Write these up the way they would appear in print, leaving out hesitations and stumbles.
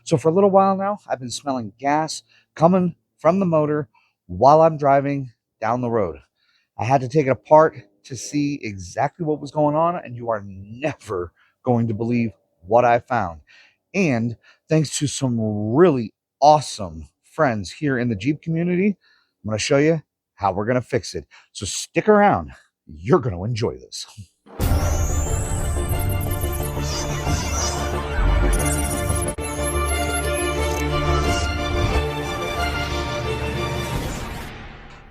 So for a little while now, I've been smelling gas coming from the motor while I'm driving down the road. I had to take it apart to see exactly what was going on, and you are never going to believe what I found. And thanks to some really awesome friends here in the Jeep community, I'm going to show you how we're going to fix it. So stick around. You're going to enjoy this.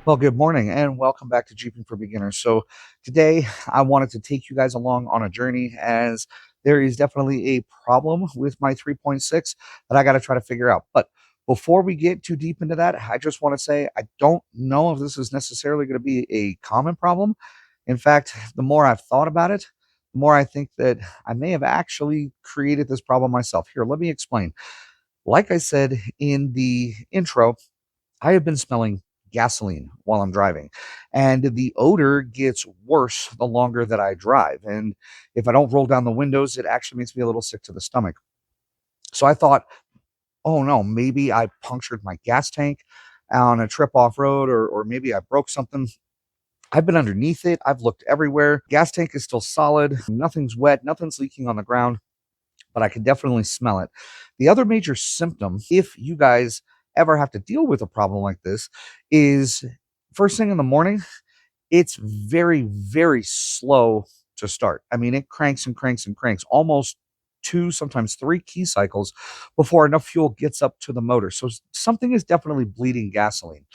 Well, good morning and welcome back to Jeeping for Beginners. So today I wanted to take you guys along on a journey as there is definitely a problem with my 3.6 that I got to try to figure out. But before we get too deep into that, I just want to say I don't know if this is necessarily going to be a common problem. In fact, the more I've thought about it, the more I think that I may have actually created this problem myself. Here, let me explain. Like I said in the intro, I have been smelling gasoline while I'm driving, and the odor gets worse the longer that I drive. And if I don't roll down the windows, it actually makes me a little sick to the stomach. So I thought, oh no, maybe I punctured my gas tank on a trip off road, or maybe I broke something. I've been underneath it. I've looked everywhere. Gas tank is still solid. Nothing's wet. Nothing's leaking on the ground, but I can definitely smell it. The other major symptom, if you guys ever have to deal with a problem like this, is first thing in the morning, it's very, very slow to start. I mean, it cranks and cranks and cranks, almost two, sometimes three key cycles before enough fuel gets up to the motor. So something is definitely bleeding gasoline.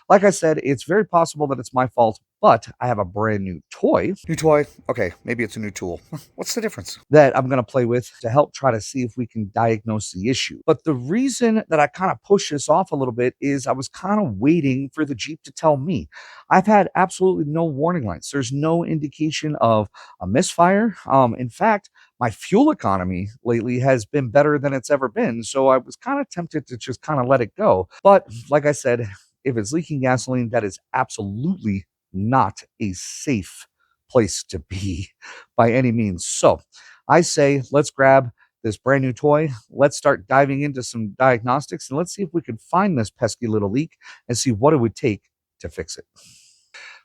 Like I said, it's very possible that it's my fault, but I have a brand new toy. New toy? Okay, maybe it's a new tool. What's the difference? That I'm going to play with to help try to see if we can diagnose the issue. But the reason that I kind of push this off a little bit is I was kind of waiting for the Jeep to tell me. I've had absolutely no warning lights. There's no indication of a misfire. In fact, my fuel economy lately has been better than it's ever been. So I was kind of tempted to just kind of let it go. But like I said, if it's leaking gasoline, that is absolutely not a safe place to be by any means. So I say, let's grab this brand new toy. Let's start diving into some diagnostics and let's see if we can find this pesky little leak and see what it would take to fix it.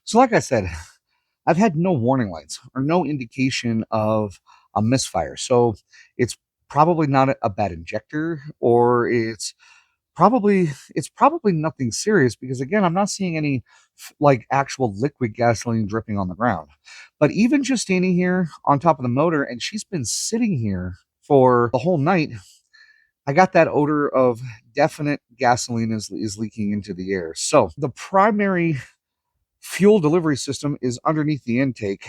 So like I said, I've had no warning lights or no indication of a misfire. So it's probably not a bad injector, or it's probably nothing serious, because again, I'm not seeing any like actual liquid gasoline dripping on the ground. But even just standing here on top of the motor, and she's been sitting here for the whole night, I got that odor of definite gasoline is leaking into the air. So the primary fuel delivery system is underneath the intake.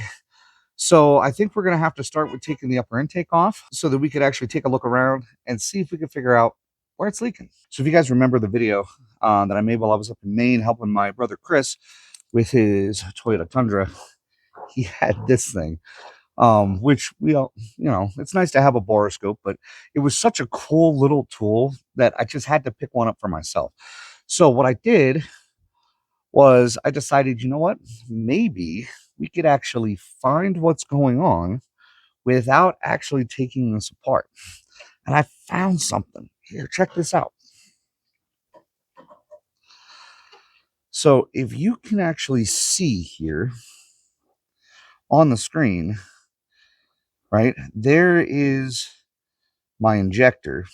So I think we're going to have to start with taking the upper intake off so that we could actually take a look around and see if we can figure out where it's leaking. So if you guys remember the video that I made while I was up in Maine helping my brother Chris with his Toyota Tundra, he had this thing, which we all, it's nice to have a boroscope, but it was such a cool little tool that I just had to pick one up for myself. So what I did was I decided, you know what, maybe we could actually find what's going on without actually taking this apart. And I found something. Here, check this out. So if you can actually see here on the screen, right, there is my injector.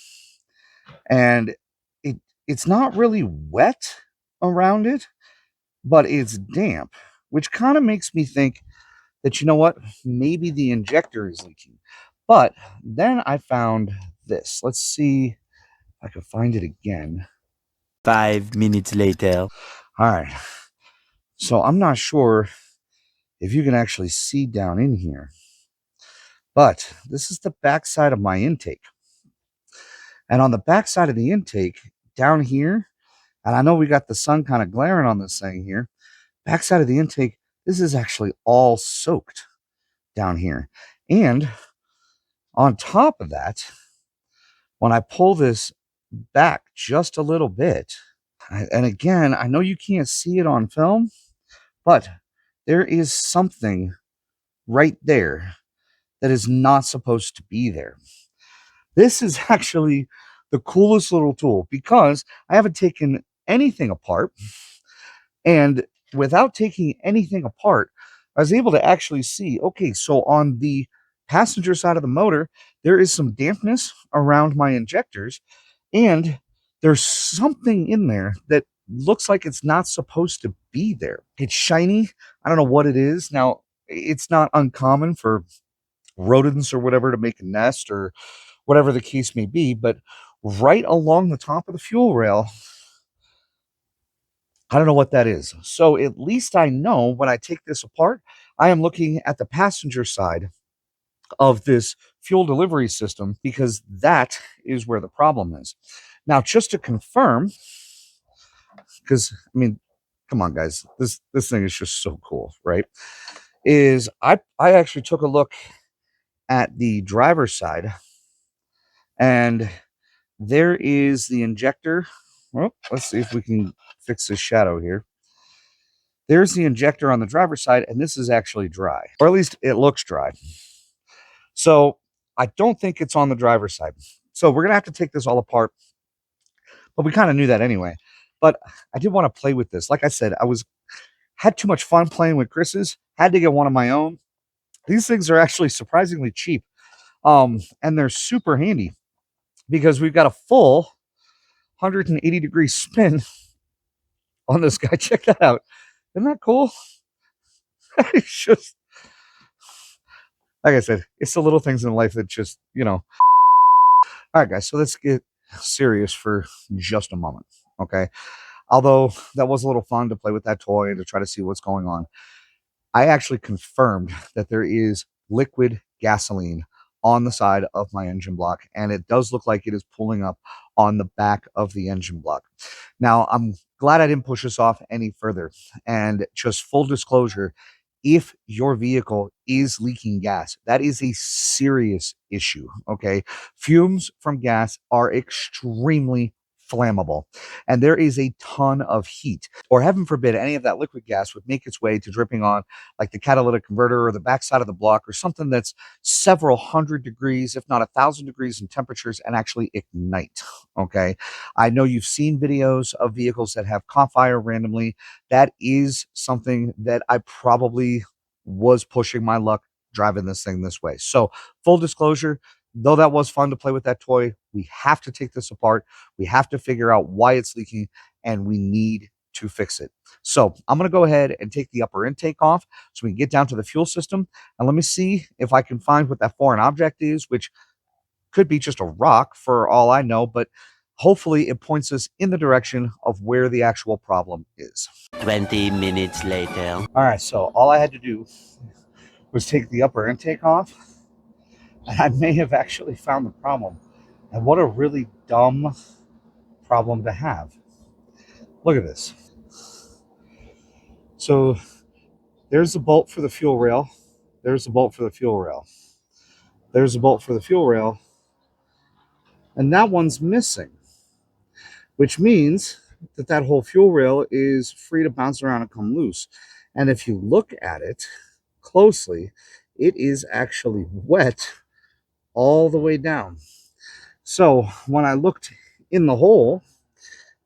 And it's not really wet around it, but it's damp, which kind of makes me think that, you know what, maybe the injector is leaking. But then I found this. Let's see if I can find it again. 5 minutes later. All right. So I'm not sure if you can actually see down in here, but this is the back side of my intake. And on the back side of the intake, down here, and I know we got the sun kind of glaring on this thing here, back side of the intake, this is actually all soaked down here. And on top of that, when I pull this back just a little bit, and again, I know you can't see it on film, but there is something right there that is not supposed to be there. This is actually the coolest little tool because I haven't taken anything apart. And without taking anything apart, I was able to actually see, okay, so on the passenger side of the motor, there is some dampness around my injectors, and there's something in there that looks like it's not supposed to be there. It's shiny. I don't know what it is. Now, it's not uncommon for rodents or whatever to make a nest or whatever the case may be, but right along the top of the fuel rail, I don't know what that is. So at least I know when I take this apart, I am looking at the passenger side of this fuel delivery system because that is where the problem is. Now, just to confirm, because I mean, come on, guys, this thing is just so cool, right? Is I actually took a look at the driver's side, and there is the injector. Well, let's see if we can fix this shadow here. There's the injector on the driver's side, and this is actually dry, or at least it looks dry. So I don't think it's on the driver's side. So we're gonna have to take this all apart, but we kind of knew that anyway. But I did want to play with this. Like I said, had too much fun playing with Chris's. Had to get one of my own. These things are actually surprisingly cheap, and they're super handy because we've got a full 180-degree spin on this guy. Check that out. Isn't that cool? It's just like I said, it's the little things in life that just, All right, guys, so let's get serious for just a moment, okay? Although that was a little fun to play with that toy and to try to see what's going on, I actually confirmed that there is liquid gasoline on the side of my engine block, and it does look like it is pulling up on the back of the engine block. Now, I'm glad I didn't push this off any further. And just full disclosure, if your vehicle is leaking gas, that is a serious issue. Okay. Fumes from gas are extremely flammable, and there is a ton of heat, or heaven forbid, any of that liquid gas would make its way to dripping on like the catalytic converter or the backside of the block or something that's several hundred degrees, if not 1,000 degrees in temperatures, and actually ignite. Okay. I know you've seen videos of vehicles that have caught fire randomly. That is something that I probably was pushing my luck driving this thing this way. So, full disclosure, though that was fun to play with that toy, we have to take this apart. We have to figure out why it's leaking, and we need to fix it. So, I'm going to go ahead and take the upper intake off so we can get down to the fuel system. And let me see if I can find what that foreign object is, which could be just a rock for all I know, but hopefully it points us in the direction of where the actual problem is. 20 minutes later. All right, so all I had to do was take the upper intake off, and I may have actually found the problem. And what a really dumb problem to have. Look at this. So there's the bolt for the fuel rail. There's the bolt for the fuel rail. There's the bolt for the fuel rail. And that one's missing, which means that that whole fuel rail is free to bounce around and come loose. And if you look at it closely, it is actually wet all the way down. So when I looked in the hole,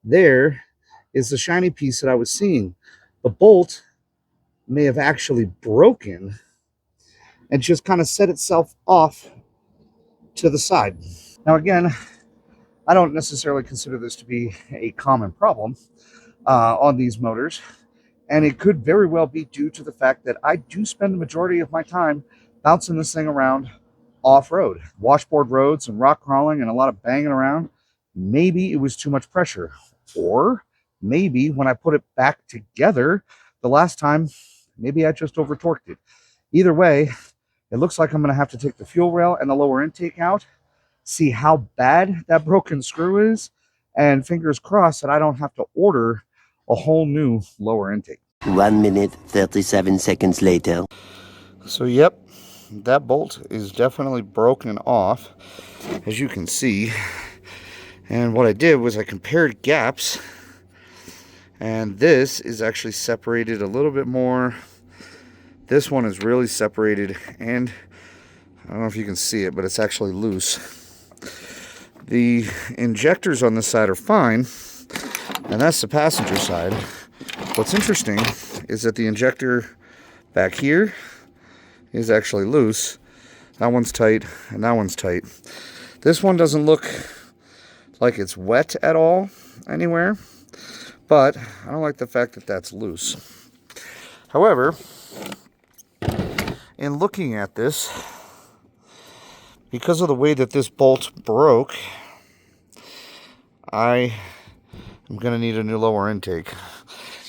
there is the shiny piece that I was seeing. The bolt may have actually broken and just kind of set itself off to the side. Now, again, I don't necessarily consider this to be a common problem on these motors, and it could very well be due to the fact that I do spend the majority of my time bouncing this thing around off-road, washboard roads and rock crawling and a lot of banging around. Maybe it was too much pressure, or maybe when I put it back together the last time, maybe I just over torqued it. Either way, it looks like I'm going to have to take the fuel rail and the lower intake out, see how bad that broken screw is, and fingers crossed that I don't have to order a whole new lower intake. 1 minute, 37 seconds later. So, yep, that bolt is definitely broken off, as you can see. And what I did was I compared gaps, and this is actually separated a little bit more. This one is really separated, and I don't know if you can see it, but it's actually loose. The injectors on this side are fine, and that's the passenger side. What's interesting is that the injector back here is actually loose. That one's tight, and that one's tight. This one doesn't look like it's wet at all anywhere, but I don't like the fact that that's loose. However, in looking at this, because of the way that this bolt broke, I am going to need a new lower intake.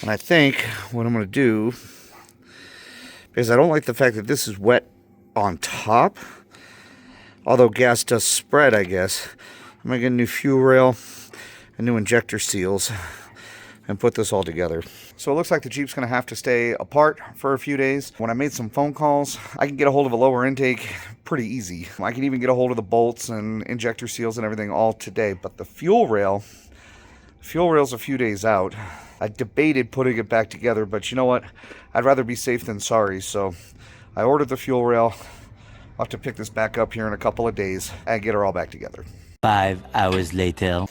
And I think what I'm going to do, because I don't like the fact that this is wet on top, although gas does spread, I guess, I'm going to get a new fuel rail and new injector seals and put this all together. So it looks like the Jeep's going to have to stay apart for a few days. When I made some phone calls, I can get a hold of a lower intake pretty easy. I can even get a hold of the bolts and injector seals and everything all today. But the fuel rail's a few days out. I debated putting it back together, but you know what? I'd rather be safe than sorry. So I ordered the fuel rail. I'll have to pick this back up here in a couple of days and get her all back together. 5 hours later.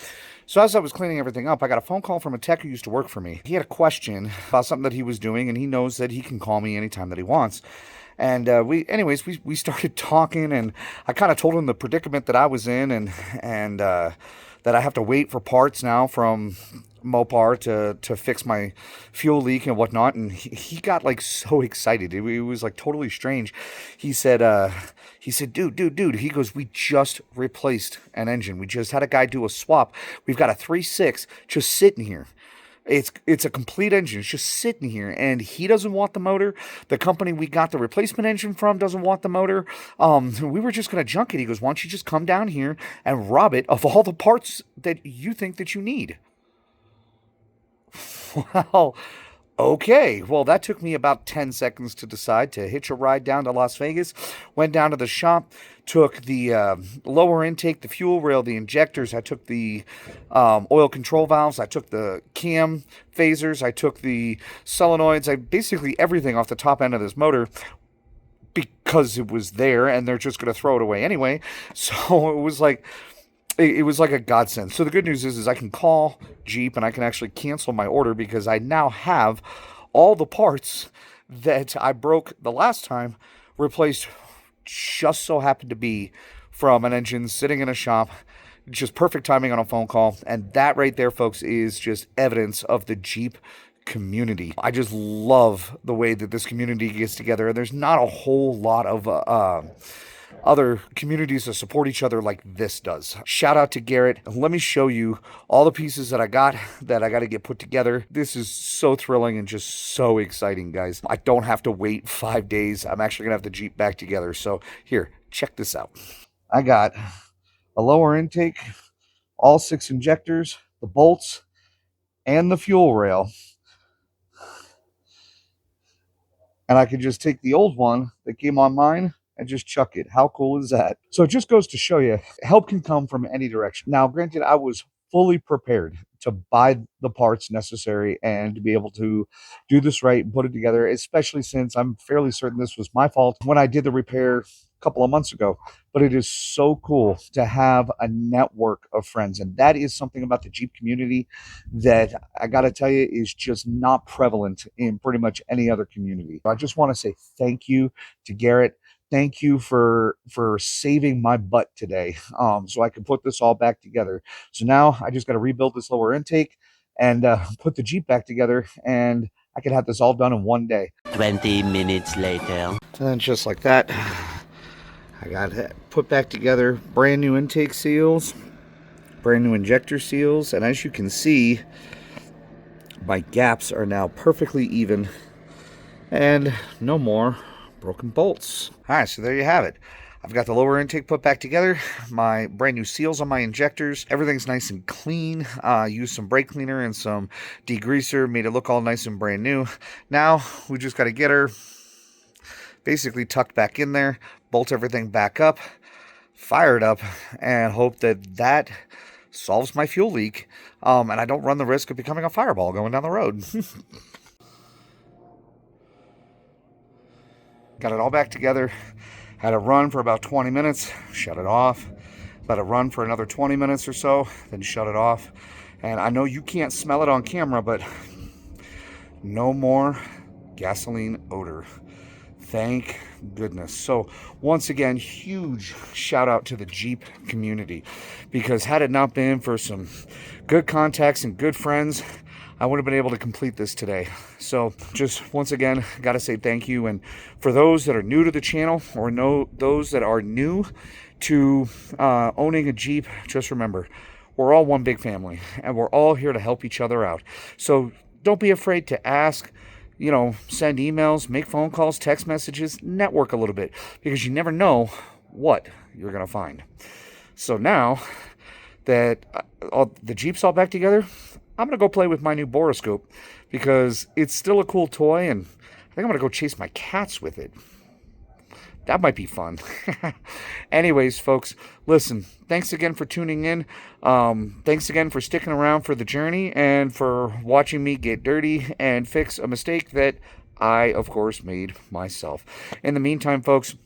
So as I was cleaning everything up, I got a phone call from a tech who used to work for me. He had a question about something that he was doing, and he knows that he can call me anytime that he wants. And we started talking, and I kind of told him the predicament that I was in, and that I have to wait for parts now from Mopar to fix my fuel leak and whatnot. And he got like so excited. It was like totally strange. He said, dude, he goes, we just replaced an engine. We just had a guy do a swap. We've got a 3.6 just sitting here. It's a complete engine. It's just sitting here, and he doesn't want the motor. The company we got the replacement engine from doesn't want the motor. We were just gonna junk it. He goes, why don't you just come down here and rob it of all the parts that you think that you need? Well, okay. Well, that took me about 10 seconds to decide to hitch a ride down to Las Vegas. Went down to the shop, took the lower intake, the fuel rail, the injectors. I took the oil control valves. I took the cam phasers. I took the solenoids. I basically everything off the top end of this motor, because it was there and they're just going to throw it away anyway. So it was like a godsend. So the good news is I can call Jeep and I can actually cancel my order, because I now have all the parts that I broke the last time replaced. Just so happened to be from an engine sitting in a shop. Just perfect timing on a phone call. And that right there, folks, is just evidence of the Jeep community. I just love the way that this community gets together. And there's not a whole lot of other communities that support each other like this does. Shout out to Garrett. Let me show you all the pieces that I got to get put together. This is so thrilling and just so exciting, guys. I don't have to wait 5 days. I'm actually gonna have the Jeep back together. So here, check this out. I got a lower intake, all 6 injectors, the bolts, and the fuel rail. And I could just take the old one that came on mine and just chuck it. How cool is that? So it just goes to show you, help can come from any direction. Now, granted, I was fully prepared to buy the parts necessary and to be able to do this right and put it together, especially since I'm fairly certain this was my fault when I did the repair a couple of months ago. But it is so cool to have a network of friends, and that is something about the Jeep community that I got to tell you is just not prevalent in pretty much any other community. I just want to say thank you to Garrett. Thank you for saving my butt today, so I can put this all back together. So now I just got to rebuild this lower intake and put the Jeep back together, and I can have this all done in one day. 20 minutes later. And then just like that, I got it put back together. Brand new intake seals, brand new injector seals, and as you can see, my gaps are now perfectly even and no more broken bolts. All right, so there you have it. I've got the lower intake put back together, my brand new seals on my injectors. Everything's nice and clean. Used some brake cleaner and some degreaser, made it look all nice and brand new. Now we just got to get her basically tucked back in there, bolt everything back up, fire it up, and hope that that solves my fuel leak, and I don't run the risk of becoming a fireball going down the road. Got it all back together. Had it run for about 20 minutes, shut it off, let it run for another 20 minutes or so, then shut it off. And I know you can't smell it on camera, but no more gasoline odor. Thank goodness. So once again, huge shout out to the Jeep community, because had it not been for some good contacts and good friends, I would have been able to complete this today. So just once again, got to say thank you. And for those that are new to the channel, or know those that are new to owning a Jeep, just remember, we're all one big family and we're all here to help each other out. So don't be afraid to ask, send emails, make phone calls, text messages, network a little bit, because you never know what you're going to find. So now that the Jeep's all back together, I'm going to go play with my new Boroscope, because it's still a cool toy, and I think I'm going to go chase my cats with it. That might be fun. Anyways, folks, listen, thanks again for tuning in. Thanks again for sticking around for the journey and for watching me get dirty and fix a mistake that I, of course, made myself. In the meantime, folks,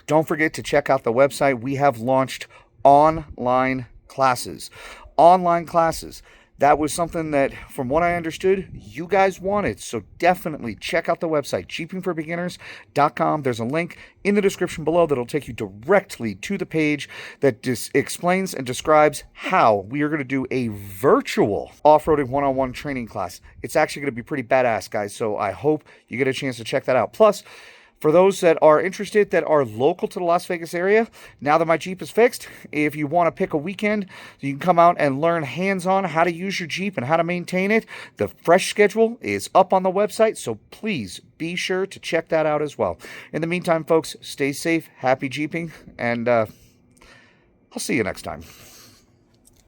don't forget to check out the website. We have launched online classes. Online classes. That was something that, from what I understood, you guys wanted. So definitely check out the website, jeepingforbeginners.com. There's a link in the description below that'll take you directly to the page that explains and describes how we are going to do a virtual off-roading one-on-one training class. It's actually going to be pretty badass, guys. So I hope you get a chance to check that out. Plus, for those that are interested, that are local to the Las Vegas area, now that my Jeep is fixed, if you want to pick a weekend, you can come out and learn hands-on how to use your Jeep and how to maintain it. The fresh schedule is up on the website, so please be sure to check that out as well. In the meantime, folks, stay safe, happy Jeeping, and I'll see you next time.